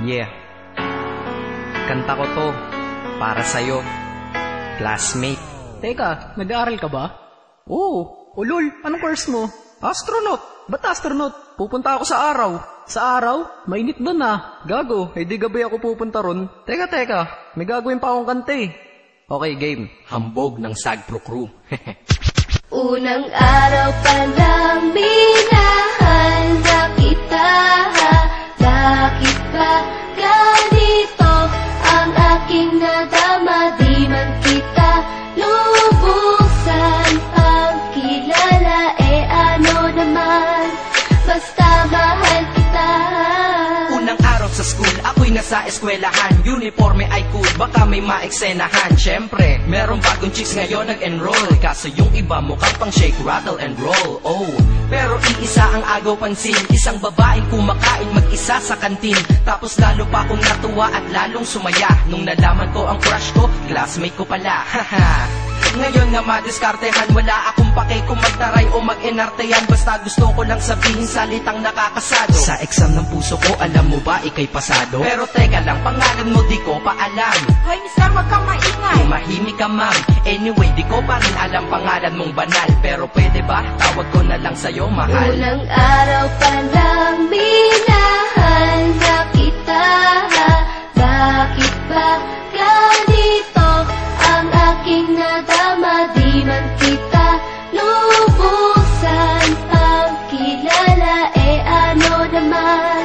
Yeah. Kanta ko to para sa'yo, classmate. Teka, nag-aaral ka ba? Oo. Ulol, anong course mo? Astronaut. Ba't astronaut? Pupunta ako sa araw. Sa araw? Mainit doon ah. Gago, di gabi ako pupunta ron. Teka, may gagawin pa akong kanta eh. Okay, game. Hambog ng Sagpro Crew. Unang araw pa lang minahal na kita. Bakit ba ganito ang aking nadama? Di man kita lubusan ang kilala. Ano naman, basta mahal kita. Unang araw sa school, ako'y nasa eskwelahan. Uniforme ay cool, baka may maeksenahan. Syempre, merong bagong chicks ngayon nag-enroll. Kaso yung iba mukhang pang shake, rattle and roll. Oh, pero iisa ang agaw pansin. Isang babaeng kumakain mag-isa sa kantin. Tapos lalo pa akong natuwa at lalong sumaya nung nalaman ko ang crush ko, classmate ko pala. Haha. Ngayon nga madiskartehan, wala akong pake kung magtaray o mag-enartehan. Basta gusto ko lang sabihin salitang nakakasado. Sa exam ng puso ko, alam mo ba, ikay pasado? Pero teka lang, pangalan mo di ko pa alam. Hoy, mister, wag kang maingay. Tumahimik ka, ma'am. Anyway, di ko pa rin alam pangalan mong banal. Pero pwede ba, tawag ko na lang sa'yo, mahal. Unang araw pa lang minahal na kita. Bakit ba ganito ang aking nadama? Di man kita lubusan ang kilala. Ano naman,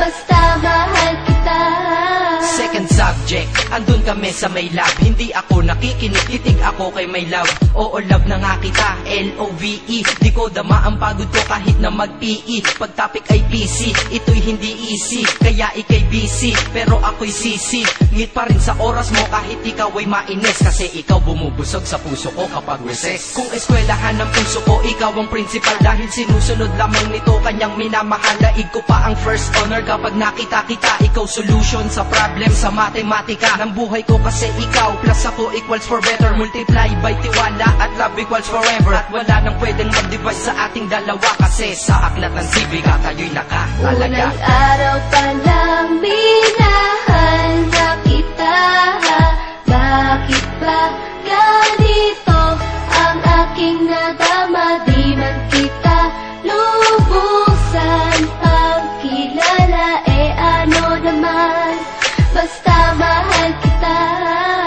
basta mahal kita. Second subject, andun kami sa may lab. Hindi ako nakikinig, titig ako kay may love. Oo, love na nga kita, L-O-V-E. Di ko dama ang pagod ko kahit na mag-PE. Pag topic ay PC, ito'y hindi easy. Kaya ikay busy, pero ako'y sisi. Ngit pa rin sa oras mo kahit ikaw ay mainis. Kasi ikaw bumubusog sa puso ko kapag recess. Kung eskwelahan ng puso ko, ikaw ang principal. Dahil sinusunod lamang nito kanyang minamahal. Daig ko pa ang first honor kapag nakita kita. Ikaw solution sa problem sa matematika ng buhay ko. Kasi ikaw plus ako equals for better. Multiply by tiwala at love equals forever. At wala nang pwedeng mag-divide sa ating dalawa. Kasi sa aklat ng sibika tayo'y nakatalaga. Unang araw pa lang minahal na kita. Bakit ba ganito ang aking nadama? Di man kita lubusan ang kilala. Ano naman, basta mahal kita.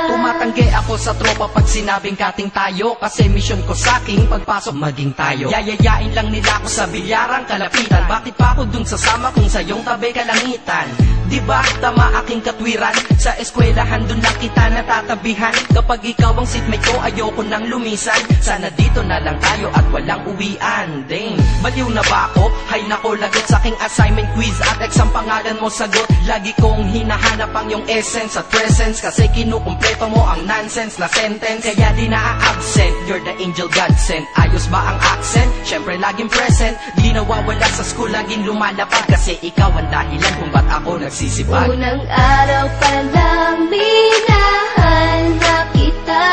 Tumatanggi ako sa tropa pag sinabing kating tayo. Kasi mission ko sa'king pagpasok maging tayo. Yayayain lang nila ako sa bilyarang kalapitan. Bakit pa ako dun sasama kung sa iyong tabi kalangitan? Diba tama aking katwiran? Sa eskwelahan dun lang kita natatabihan. Kapag ikaw ang seatmate ko, ayoko nang lumisan. Sana dito na lang tayo at walang uwian. Dang, baliw na ba ako? Hay nako, lagot sa aking assignment quiz at exam pangalan mo sagot. Lagi kong hinahanap ang iyong essence at presence. Kasi kinukumpleto mo ang nonsense na sentence. Kaya di na-absent, you're the angel God sent. Ayos ba ang accent? Syempre laging present. Di nawawala sa school, laging lumalapag. Kasi ikaw ang dahilan kung ba't ako nagsisipag. Unang araw pa lang minahal na kita.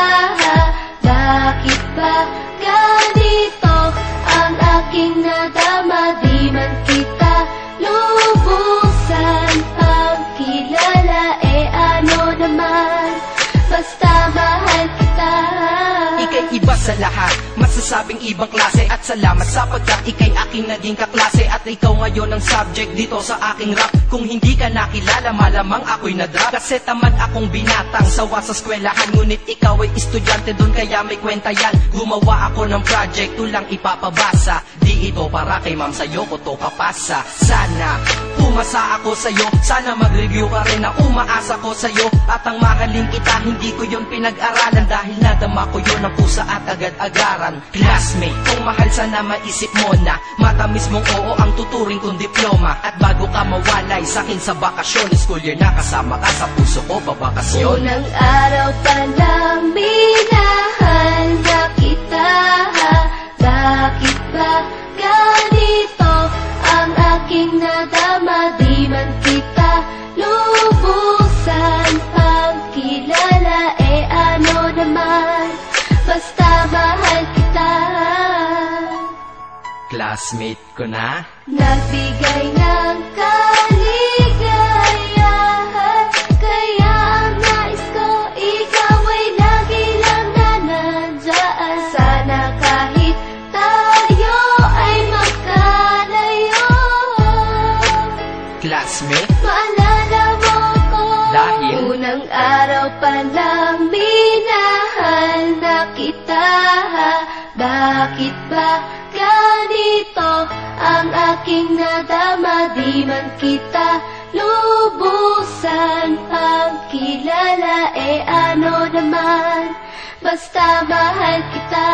Bakit ba ganito ang aking nadama? Di man kita lubusan ang kilala. Ano naman, basta mahal kita. Ika'y iba sa lahat, masasabing ibang klase. At salamat sapagkat ika'y aking naging kaklase. At ikaw ngayon ang subject dito sa aking rap. Kung hindi ka nakilala, malamang ako'y na-drop. Kasi tamad akong binatang sawa sa eskwelahan. Ngunit ikaw ay estudyante doon, kaya may kwenta yan. Gumawa ako ng project, tulang ipapabasa. Di ito para kay ma'am, sa'yo ko to kapasa. Sana umasa ako sa'yo, sana mag-review ka rin na umaasa ko sa'yo. At ang mahalin kita, hindi ko yun pinag-aralan. Dahil nadama ko yun ang pusa at agad-agaran. Classmate, kung mahal sana maisip mo na matamis mong oo ang tuturing kong diploma. At bago ka mawalay sa'kin sa bakasyon, school year na kasama ka sa puso ko babakasyon. Unang araw pa lang minahal na kita. Bakit ba ganito ang aking nadama? Di man kita lubusan ang kilala. Ano naman, basta mahal kita. Classmate ko na Nagbigay ng kaligaya. classmate? Maalala mo ko, Dahil unang araw pa lang minahal na kita. Bakit ba ganito ang aking nadama? Di man kita lubusan pagkilala, ano naman, basta mahal kita.